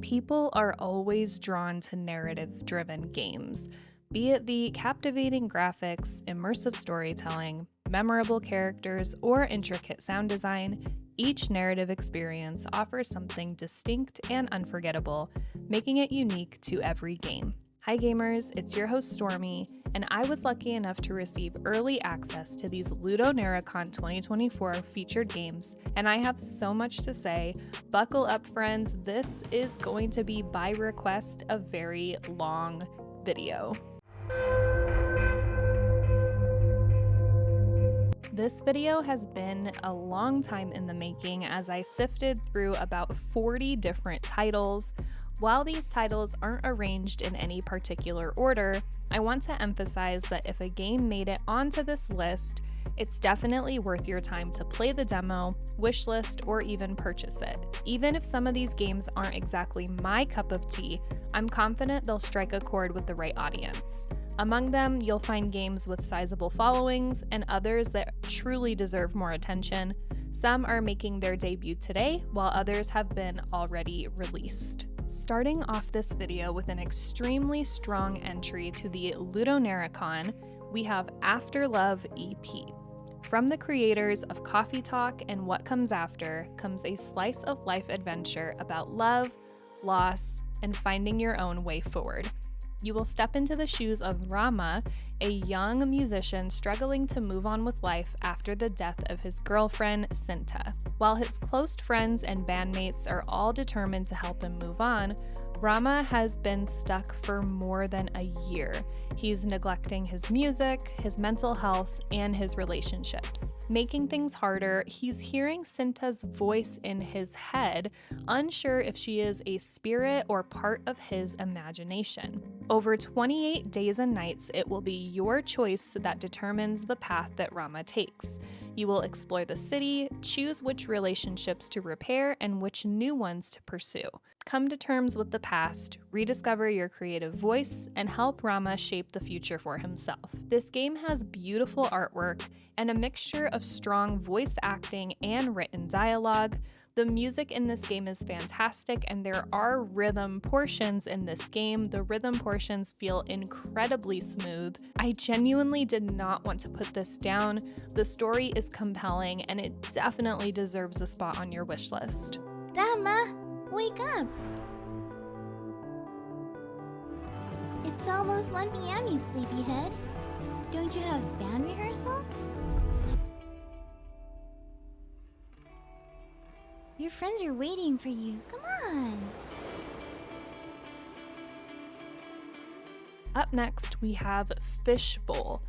People are always drawn to narrative-driven games, be it the captivating graphics, immersive storytelling, memorable characters, or intricate sound design. Each narrative experience offers something distinct and unforgettable, making it unique to every game. Hi gamers, it's your host Stormy, and I was lucky enough to receive early access to these LudoNarraCon 2024 featured games, and I have so much to say. Buckle up, friends. This is going to be, by request, a very long video. This video has been a long time in the making as I sifted through about 40 different titles. While these titles aren't arranged in any particular order, I want to emphasize that if a game made it onto this list, it's definitely worth your time to play the demo, wishlist, or even purchase it. Even if some of these games aren't exactly my cup of tea, I'm confident they'll strike a chord with the right audience. Among them, you'll find games with sizable followings and others that truly deserve more attention. Some are making their debut today, while others have been already released. Starting off this video with an extremely strong entry to the LudoNarraCon, we have Afterlove EP. From the creators of Coffee Talk and What Comes After comes a slice of life adventure about love, loss, and finding your own way forward. You will step into the shoes of Rama, a young musician struggling to move on with life after the death of his girlfriend, Cinta. While his close friends and bandmates are all determined to help him move on, Rama has been stuck for more than a year. He's neglecting his music, his mental health, and his relationships. Making things harder, he's hearing Cinta's voice in his head, unsure if she is a spirit or part of his imagination. Over 28 days and nights, it will be your choice that determines the path that Rama takes. You will explore the city, choose which relationships to repair and which new ones to pursue. Come to terms with the past, rediscover your creative voice, and help Rama shape the future for himself. This game has beautiful artwork and a mixture of strong voice acting and written dialogue. The music in this game is fantastic, and there are rhythm portions in this game. The rhythm portions feel incredibly smooth. I genuinely did not want to put this down. The story is compelling, and it definitely deserves a spot on your wish list. Rama, wake up! It's almost 1 p.m., you sleepyhead. Don't you have band rehearsal? Your friends are waiting for you. Come on! Up next, we have Fishbowl.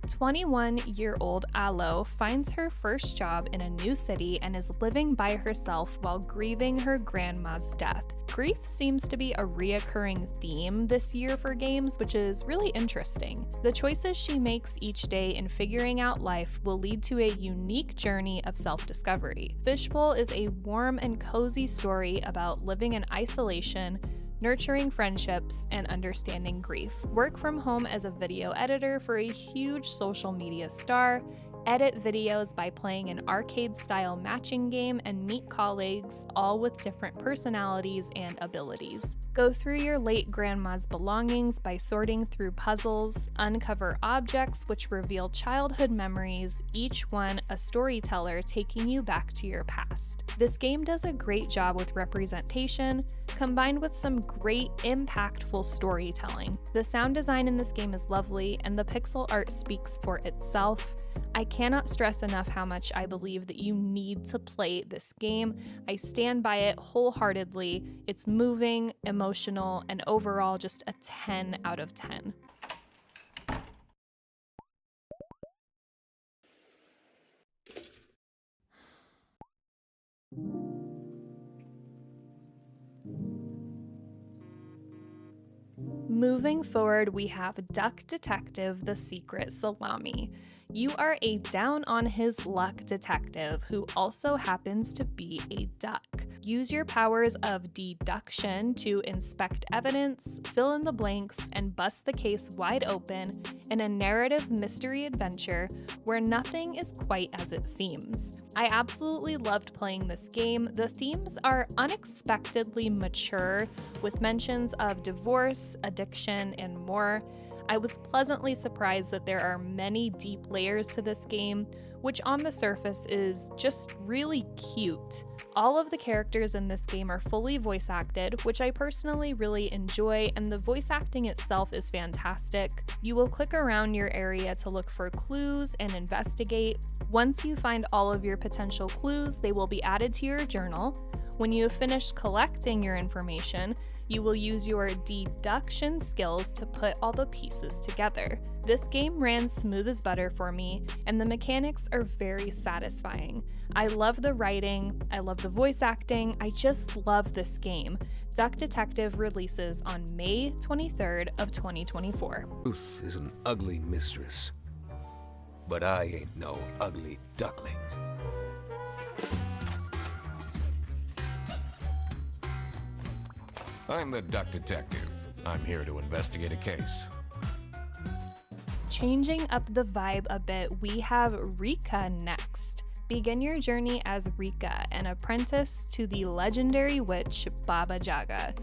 21-year-old Alo finds her first job in a new city and is living by herself while grieving her grandma's death. Grief seems to be a reoccurring theme this year for games, which is really interesting. The choices she makes each day in figuring out life will lead to a unique journey of self-discovery. Fishbowl is a warm and cozy story about living in isolation, nurturing friendships, and understanding grief. Work from home as a video editor for a huge social media star, edit videos by playing an arcade-style matching game, and meet colleagues, all with different personalities and abilities. Go through your late grandma's belongings by sorting through puzzles, uncover objects which reveal childhood memories, each one a storyteller taking you back to your past. This game does a great job with representation, combined with some great, impactful storytelling. The sound design in this game is lovely, and the pixel art speaks for itself. I cannot stress enough how much I believe that you need to play this game. I stand by it wholeheartedly. It's moving, emotional, and overall just a 10 out of 10. Moving forward, we have Duck Detective: The Secret Salami. You are a down-on-his-luck detective who also happens to be a duck. Use your powers of deduction to inspect evidence, fill in the blanks, and bust the case wide open in a narrative mystery adventure where nothing is quite as it seems. I absolutely loved playing this game. The themes are unexpectedly mature, with mentions of divorce, addiction, and more. I was pleasantly surprised that there are many deep layers to this game, which on the surface is just really cute. All of the characters in this game are fully voice acted, which I personally really enjoy, and the voice acting itself is fantastic. You will click around your area to look for clues and investigate. Once you find all of your potential clues, they will be added to your journal. When you have finished collecting your information, you will use your deduction skills to put all the pieces together. This game ran smooth as butter for me, and the mechanics are very satisfying. I love the writing, I love the voice acting, I just love this game. Duck Detective releases on May 23rd of 2024. Ruth is an ugly mistress, but I ain't no ugly duckling. I'm the Duck Detective. I'm here to investigate a case. Changing up the vibe a bit, we have REKA next. Begin your journey as REKA, an apprentice to the legendary witch Baba Yaga.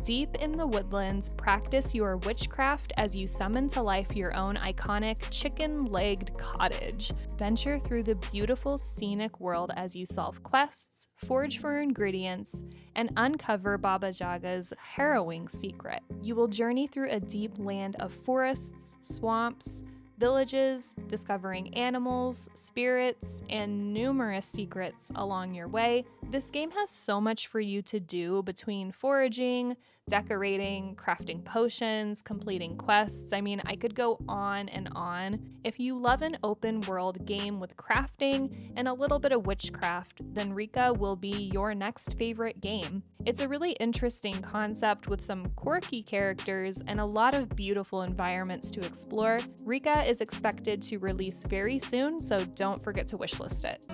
Deep in the woodlands, practice your witchcraft as you summon to life your own iconic chicken-legged cottage. Venture through the beautiful scenic world as you solve quests, forage for ingredients, and uncover Baba Yaga's harrowing secret. You will journey through a deep land of forests, swamps, villages, discovering animals, spirits, and numerous secrets along your way. This game has so much for you to do between foraging, decorating, crafting potions, completing quests. I mean, I could go on and on. If you love an open world game with crafting and a little bit of witchcraft, then REKA will be your next favorite game. It's a really interesting concept with some quirky characters and a lot of beautiful environments to explore. REKA is expected to release very soon, so don't forget to wishlist it.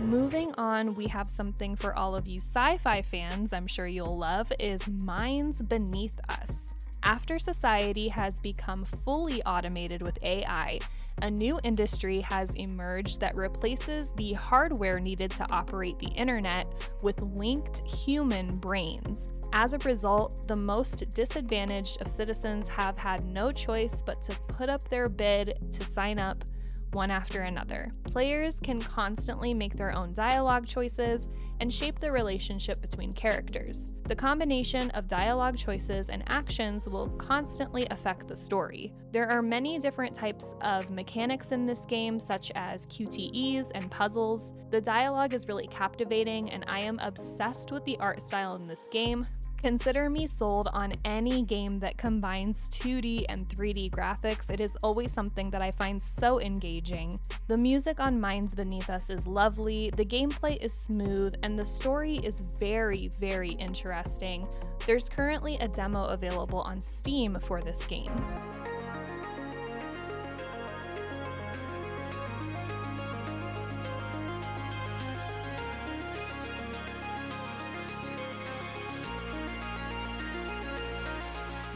Moving on, we have something for all of you sci-fi fans I'm sure you'll love, is Minds Beneath Us. After society has become fully automated with AI, a new industry has emerged that replaces the hardware needed to operate the internet with linked human brains. As a result, the most disadvantaged of citizens have had no choice but to put up their bid to sign up one after another. Players can constantly make their own dialogue choices and shape the relationship between characters. The combination of dialogue choices and actions will constantly affect the story. There are many different types of mechanics in this game, such as QTEs and puzzles. The dialogue is really captivating, and I am obsessed with the art style in this game. Consider me sold on any game that combines 2D and 3D graphics. It is always something that I find so engaging. The music on Minds Beneath Us is lovely, the gameplay is smooth, and the story is very, very interesting. There's currently a demo available on Steam for this game.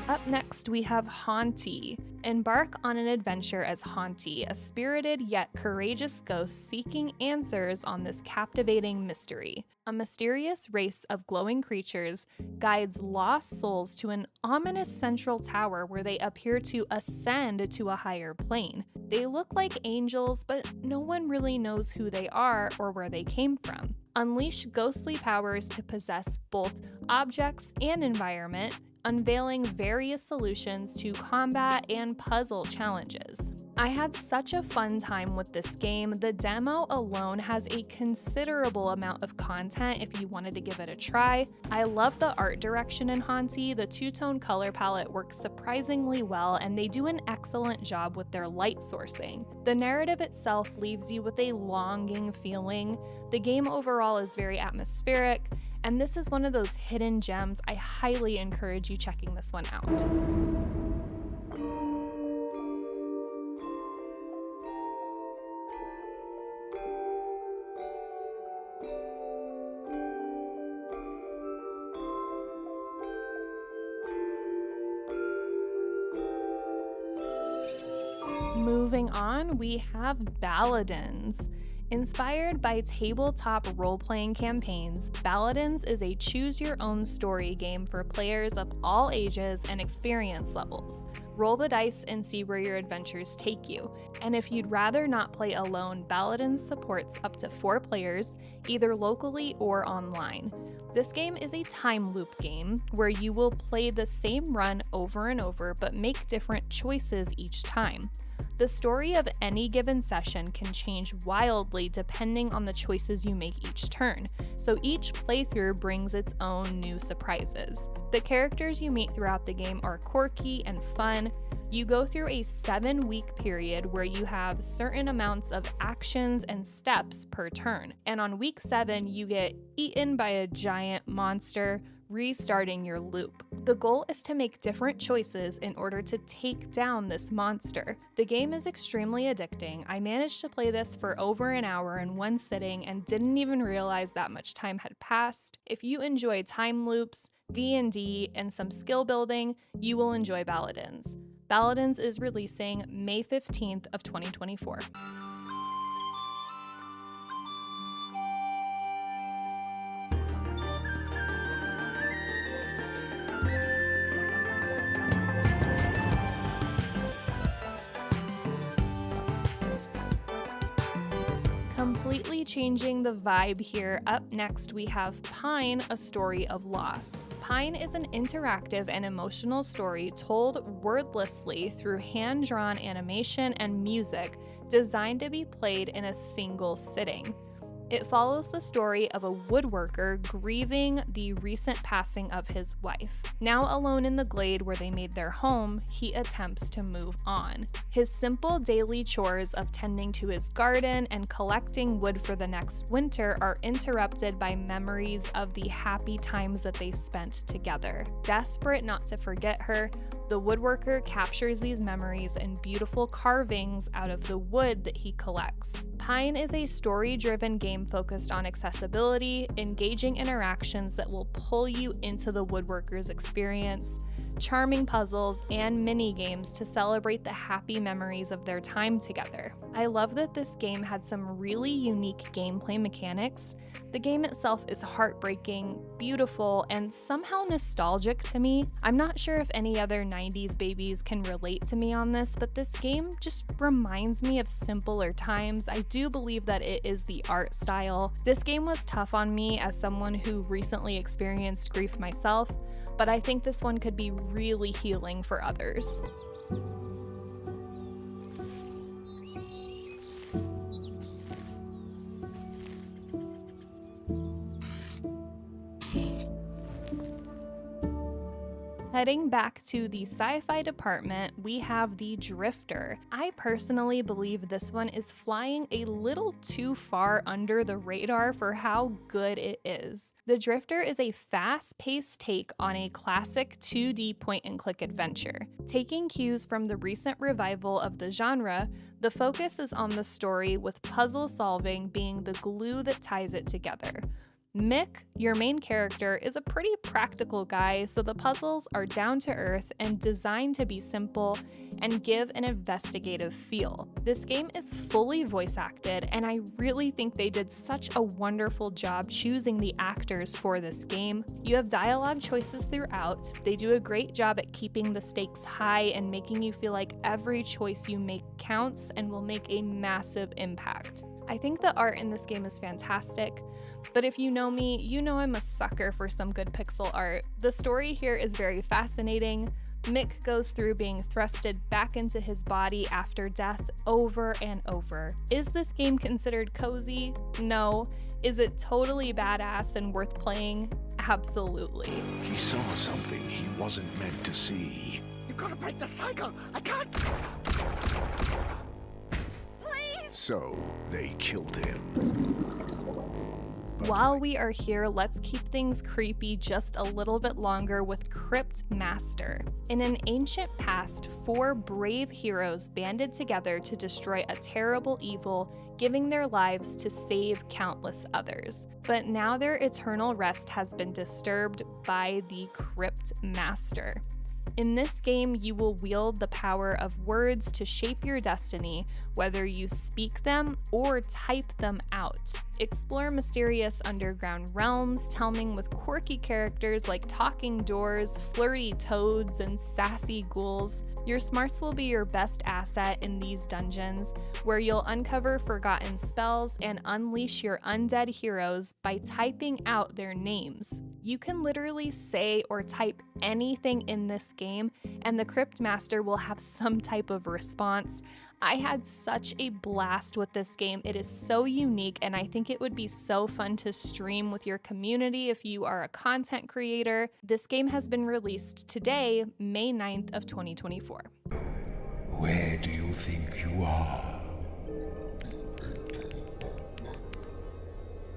Up next, we have Hauntii. Embark on an adventure as Hauntii, a spirited yet courageous ghost seeking answers on this captivating mystery. A mysterious race of glowing creatures guides lost souls to an ominous central tower where they appear to ascend to a higher plane. They look like angels, but no one really knows who they are or where they came from. Unleash ghostly powers to possess both objects and environment, unveiling various solutions to combat and puzzle challenges. I had such a fun time with this game. The demo alone has a considerable amount of content if you wanted to give it a try. I love the art direction in Hauntii. The two-tone color palette works surprisingly well, and they do an excellent job with their light sourcing. The narrative itself leaves you with a longing feeling. The game overall is very atmospheric, and this is one of those hidden gems. I highly encourage you checking this one out. Moving on, we have Baladins. Inspired by tabletop role-playing campaigns, Baladins is a choose-your-own story game for players of all ages and experience levels. Roll the dice and see where your adventures take you. And if you'd rather not play alone, Baladins supports up to 4 players, either locally or online. This game is a time loop game where you will play the same run over and over but make different choices each time. The story of any given session can change wildly depending on the choices you make each turn, so each playthrough brings its own new surprises. The characters you meet throughout the game are quirky and fun. You go through a 7-week period where you have certain amounts of actions and steps per turn, and on week 7 you get eaten by a giant monster, restarting your loop. The goal is to make different choices in order to take down this monster. The game is extremely addicting. I managed to play this for over an hour in one sitting and didn't even realize that much time had passed. If you enjoy time loops, D&D, and some skill building, you will enjoy Baladins. Baladins is releasing May 15th of 2024. Completely changing the vibe here, up next we have Pine, A Story of Loss. Pine is an interactive and emotional story told wordlessly through hand-drawn animation and music designed to be played in a single sitting. It follows the story of a woodworker grieving the recent passing of his wife. Now alone in the glade where they made their home, he attempts to move on. His simple daily chores of tending to his garden and collecting wood for the next winter are interrupted by memories of the happy times that they spent together. Desperate not to forget her, the woodworker captures these memories in beautiful carvings out of the wood that he collects. Pine is a story-driven game focused on accessibility, engaging interactions that will pull you into the woodworker's experience, charming puzzles, and mini-games to celebrate the happy memories of their time together. I love that this game had some really unique gameplay mechanics. The game itself is heartbreaking, beautiful, and somehow nostalgic to me. I'm not sure if any other 90s babies can relate to me on this, but this game just reminds me of simpler times. I do believe that it is the art style. This game was tough on me as someone who recently experienced grief myself, but I think this one could be really healing for others. Heading back to the sci-fi department, we have The Drifter. I personally believe this one is flying a little too far under the radar for how good it is. The Drifter is a fast-paced take on a classic 2D point-and-click adventure. Taking cues from the recent revival of the genre, the focus is on the story, with puzzle solving being the glue that ties it together. Mick, your main character, is a pretty practical guy, so the puzzles are down to earth and designed to be simple and give an investigative feel. This game is fully voice acted, and I really think they did such a wonderful job choosing the actors for this game. You have dialogue choices throughout. They do a great job at keeping the stakes high and making you feel like every choice you make counts and will make a massive impact. I think the art in this game is fantastic, but if you know me, you know I'm a sucker for some good pixel art. The story here is very fascinating. Mick goes through being thrusted back into his body after death over and over. Is this game considered cozy? No. Is it totally badass and worth playing? Absolutely. He saw something he wasn't meant to see. You gotta break the cycle! I can't! Please! So, they killed him. While we are here, let's keep things creepy just a little bit longer with Cryptmaster. In an ancient past, 4 brave heroes banded together to destroy a terrible evil, giving their lives to save countless others. But now their eternal rest has been disturbed by the Cryptmaster. In this game, you will wield the power of words to shape your destiny, whether you speak them or type them out. Explore mysterious underground realms, teeming with quirky characters like talking doors, flirty toads, and sassy ghouls. Your smarts will be your best asset in these dungeons, where you'll uncover forgotten spells and unleash your undead heroes by typing out their names. You can literally say or type anything in this game, and the Cryptmaster will have some type of response. I had such a blast with this game. It is so unique, and I think it would be so fun to stream with your community if you are a content creator. This game has been released today, May 9th of 2024. Where do you think you are?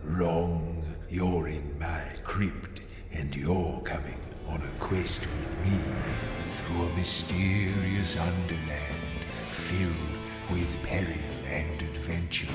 Wrong. You're in my crypt, and you're coming on a quest with me through a mysterious underland filled with peril and adventure.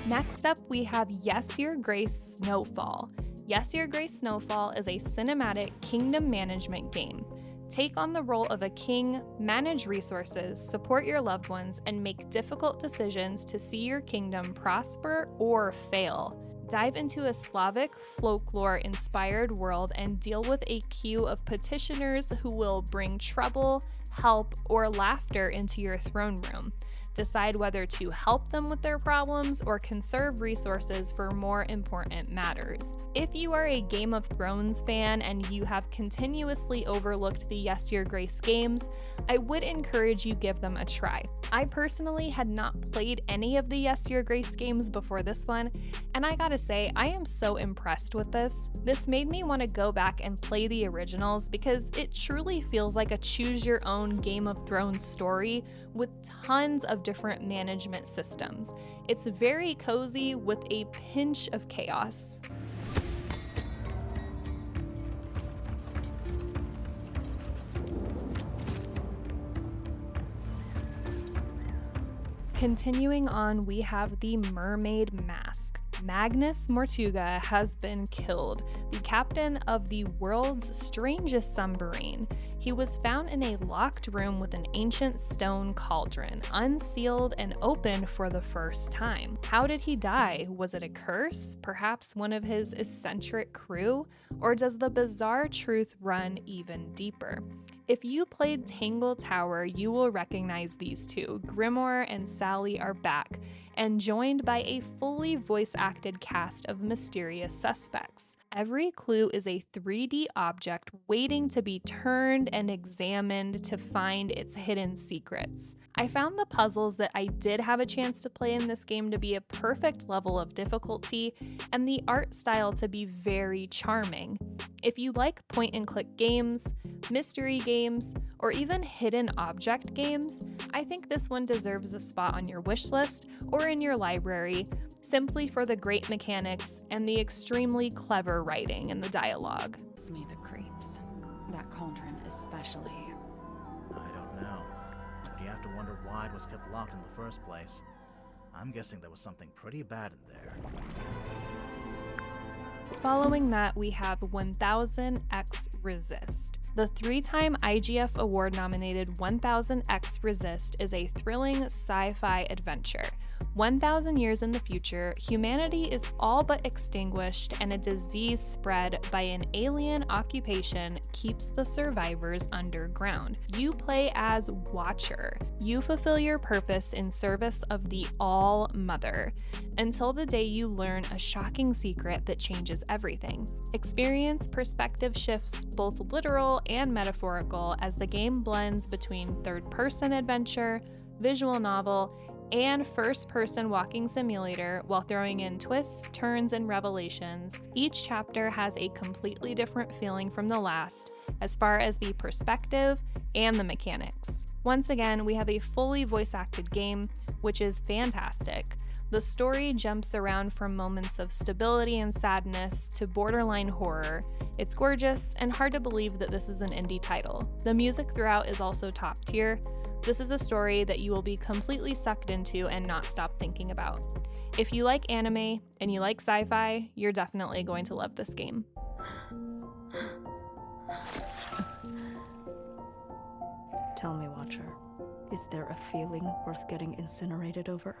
Next up, we have Yes, Your Grace Snowfall. Yes, Your Grace Snowfall is a cinematic kingdom management game. Take on the role of a king, manage resources, support your loved ones, and make difficult decisions to see your kingdom prosper or fail. Dive into a Slavic folklore-inspired world and deal with a queue of petitioners who will bring trouble, help, or laughter into your throne room. Decide whether to help them with their problems or conserve resources for more important matters. If you are a Game of Thrones fan and you have continuously overlooked the Yes, Your Grace games, I would encourage you give them a try. I personally had not played any of the Yes, Your Grace games before this one, and I gotta say, I am so impressed with this. This made me want to go back and play the originals because it truly feels like a choose-your-own Game of Thrones story with tons of different management systems. It's very cozy with a pinch of chaos. Continuing on, we have the Mermaid Mask. Magnus Mortuga has been killed, the captain of the world's strangest submarine. He was found in a locked room with an ancient stone cauldron, unsealed and open for the first time. How did he die? Was it a curse? Perhaps one of his eccentric crew? Or does the bizarre truth run even deeper? If you played Tangle Tower, you will recognize these two. Grimoire and Sally are back, and joined by a fully voice-acted cast of mysterious suspects. Every clue is a 3D object waiting to be turned and examined to find its hidden secrets. I found the puzzles that I did have a chance to play in this game to be a perfect level of difficulty, and the art style to be very charming. If you like point-and-click games, mystery games, or even hidden object games, I think this one deserves a spot on your wish list or in your library, simply for the great mechanics and the extremely clever writing and the dialogue. Gives me the creeps. That cauldron especially. I don't know, but you have to wonder why it was kept locked in the first place. I'm guessing there was something pretty bad in there. Following that, we have 1000X Resist. The 3-time IGF Award-nominated 1000X Resist is a thrilling sci-fi adventure. 1,000 years in the future, humanity is all but extinguished and a disease spread by an alien occupation keeps the survivors underground. You play as Watcher. You fulfill your purpose in service of the All-Mother, until the day you learn a shocking secret that changes everything. Experience perspective shifts, both literal and metaphorical, as the game blends between third-person adventure, visual novel, and first-person walking simulator while throwing in twists, turns, and revelations. Each chapter has a completely different feeling from the last, as far as the perspective and the mechanics. Once again, we have a fully voice-acted game, which is fantastic. The story jumps around from moments of stability and sadness to borderline horror. It's gorgeous and hard to believe that this is an indie title. The music throughout is also top tier. This is a story that you will be completely sucked into and not stop thinking about. If you like anime and you like sci-fi, you're definitely going to love this game. Tell me, Watcher, is there a feeling worth getting incinerated over?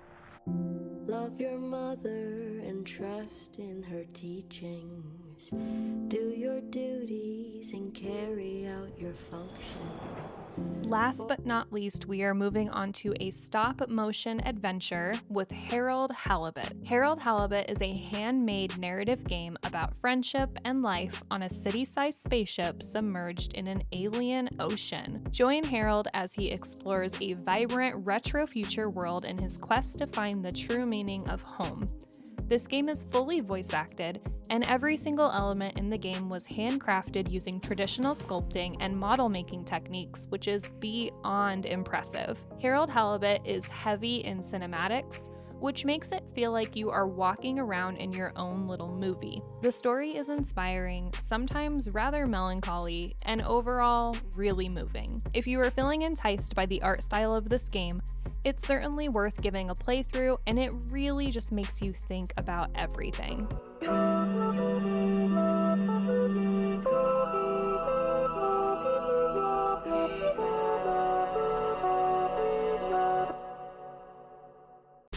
Love your mother and trust in her teachings. Do your duties and carry out your function. Last but not least, we are moving on to a stop-motion adventure with Halibut. Halibut is a handmade narrative game about friendship and life on a city-sized spaceship submerged in an alien ocean. Join Harold as he explores a vibrant retro-future world in his quest to find the true meaning of home. This game is fully voice-acted, and every single element in the game was handcrafted using traditional sculpting and model-making techniques, which is beyond impressive. Halibut is heavy in cinematics, which makes it feel like you are walking around in your own little movie. The story is inspiring, sometimes rather melancholy, and overall really moving. If you are feeling enticed by the art style of this game, it's certainly worth giving a playthrough, and it really just makes you think about everything.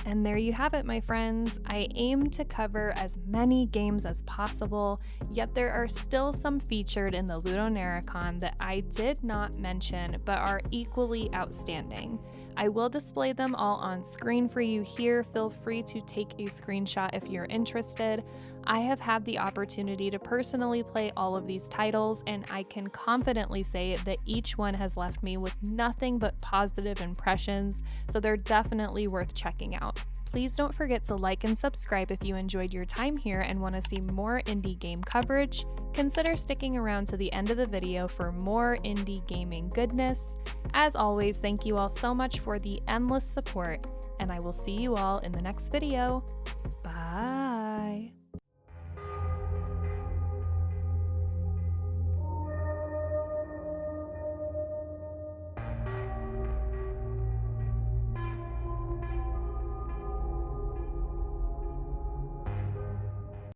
And there you have it, my friends. I aim to cover as many games as possible, yet there are still some featured in the LudoNarraCon that I did not mention but are equally outstanding. I will display them all on screen for you here. Feel free to take a screenshot if you're interested. I have had the opportunity to personally play all of these titles, and I can confidently say that each one has left me with nothing but positive impressions, so they're definitely worth checking out. Please don't forget to like and subscribe if you enjoyed your time here and want to see more indie game coverage. Consider sticking around to the end of the video for more indie gaming goodness. As always, thank you all so much for the endless support, and I will see you all in the next video.